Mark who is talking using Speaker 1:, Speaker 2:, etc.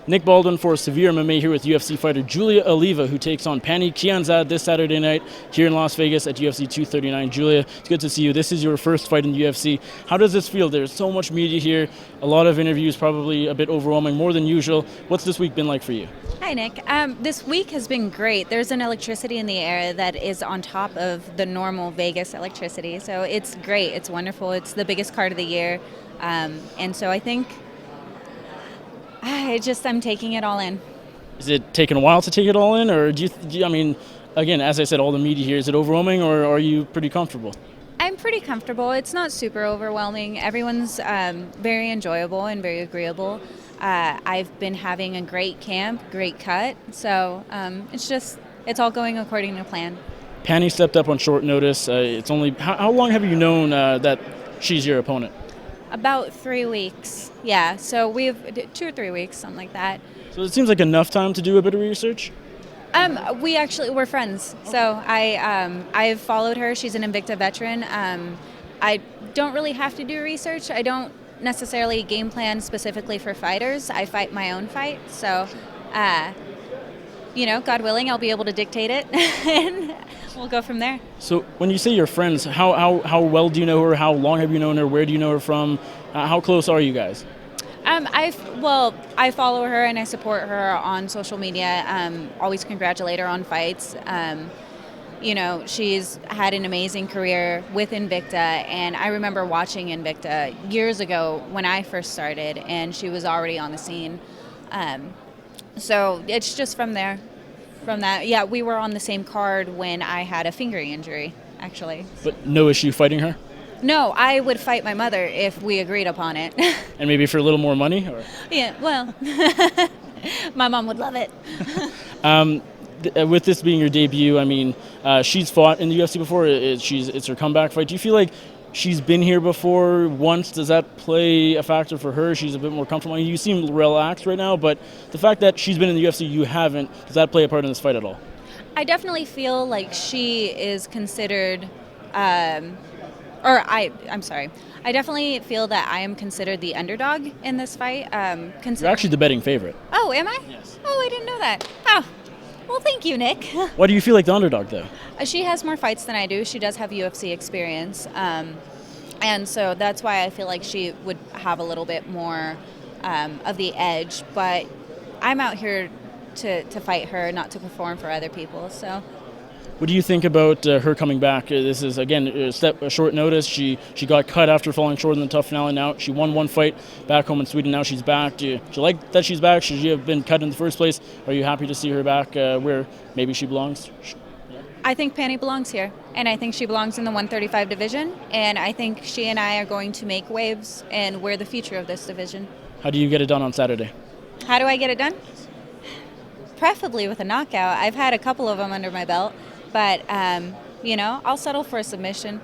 Speaker 1: Nick Baldwin for SevereMMA here with UFC fighter Julia Avila, who takes on Pannie Kianzad this Saturday night here in Las Vegas at UFC 239. Julia, it's good to see you. This is your first fight in the UFC. How does this feel? There's so much media here, a lot of interviews, probably a bit overwhelming, more than usual. What's this week been like for you?
Speaker 2: Hi, Nick. This week has been great. There's an electricity in the air that is on top of the normal Vegas electricity. So it's great. It's wonderful. It's the biggest card of the year. And so I think I'm taking it all in.
Speaker 1: Is it taking a while to take it all in? Or I mean, again, as I said, all the media here, is it overwhelming or are you pretty comfortable?
Speaker 2: I'm pretty comfortable. It's not super overwhelming. Everyone's very enjoyable and very agreeable. I've been having a great camp, great cut. So it's all going according to plan.
Speaker 1: Pannie stepped up on short notice. It's only how long have you known that she's your opponent?
Speaker 2: About 3 weeks. Yeah. So we've 2 or 3 weeks, something like that.
Speaker 1: So it seems like enough time to do a bit of research.
Speaker 2: We're friends. So I've followed her. She's an Invicta veteran. I don't really have to do research. I don't necessarily game plan specifically for fighters. I fight my own fight. So, God willing, I'll be able to dictate it, and we'll go from there.
Speaker 1: So when you say you're friends, how well do you know her? How long have you known her? Where do you know her from? How close are you guys?
Speaker 2: I follow her and I support her on social media. Always congratulate her on fights. She's had an amazing career with Invicta, and I remember watching Invicta years ago when I first started, and she was already on the scene. So it's just from there. From that, yeah, we were on the same card when I had a finger injury, actually.
Speaker 1: But no issue fighting her?
Speaker 2: No, I would fight my mother if we agreed upon it.
Speaker 1: And maybe for a little more money? Or?
Speaker 2: Yeah, well, my mom would love it.
Speaker 1: With this being your debut, I mean, she's fought in the UFC before. It's her comeback fight. Do you feel like she's been here before once? Does that play a factor for her? She's a bit more comfortable. You seem relaxed right now, but the fact that she's been in the UFC, you haven't, does that play a part in this fight at all?
Speaker 2: I definitely feel like she is considered, I definitely feel that I am considered the underdog in this fight.
Speaker 1: You're actually the betting favorite.
Speaker 2: Oh, am I?
Speaker 1: Yes.
Speaker 2: Oh, I didn't know that. Oh, well, thank you, Nick.
Speaker 1: Why do you feel like the underdog, though?
Speaker 2: She has more fights than I do. She does have UFC experience. And so that's why I feel like she would have a little bit more of the edge. But I'm out here to fight her, not to perform for other people. So.
Speaker 1: What do you think about her coming back? This is, again, a short notice. She got cut after falling short in the tough finale. Now she won one fight back home in Sweden. Now she's back. Do you like that she's back? Should she have been cut in the first place? Are you happy to see her back where maybe she belongs?
Speaker 2: I think Pannie belongs here, and I think she belongs in the 135 division, and I think she and I are going to make waves, and we're the future of this division.
Speaker 1: How do you get it done on Saturday?
Speaker 2: How do I get it done? Preferably with a knockout. I've had a couple of them under my belt. But, I'll settle for a submission.